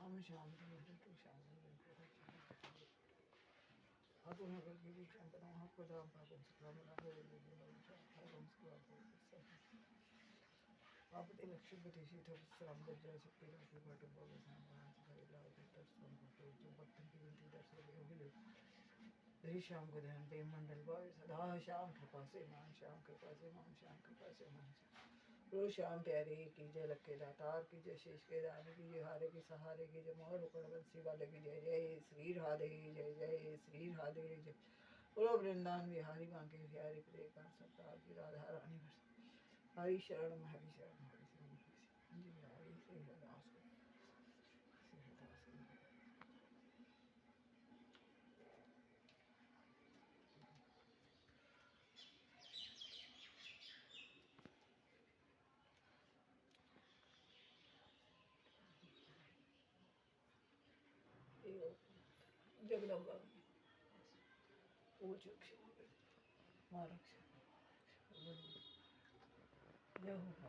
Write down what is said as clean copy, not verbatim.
ओम शांति शांति अतुल की शांति नमः प्रदाम पापं सकलम पापते लक्ष्मीपति शीतोत्सवं वज्रशक्ति भक्तों की विनती दर्शन हरि श्याम को ध्यान प्रेम मंडल पर सदा श्याम कृपा से मान श्याम कृपा से मान श्याम कृपा से मान रोज श्याम प्यारे की जय लक्के दातार की जय शेष के दानी की जय हारे की सहारे की जय मोहर उकड़ बंसी वाले की जय जय श्री राधे जय जय श्री राधे जय बोलो वृंदावन बिहारी बांके बिहारी प्रिय का सरकार की राधा रानी हरि शरण हरि शरण हरि शरण जी हरि श्री हरिदास श्री हरिदास जगदम्बा पूज महाराज जय हो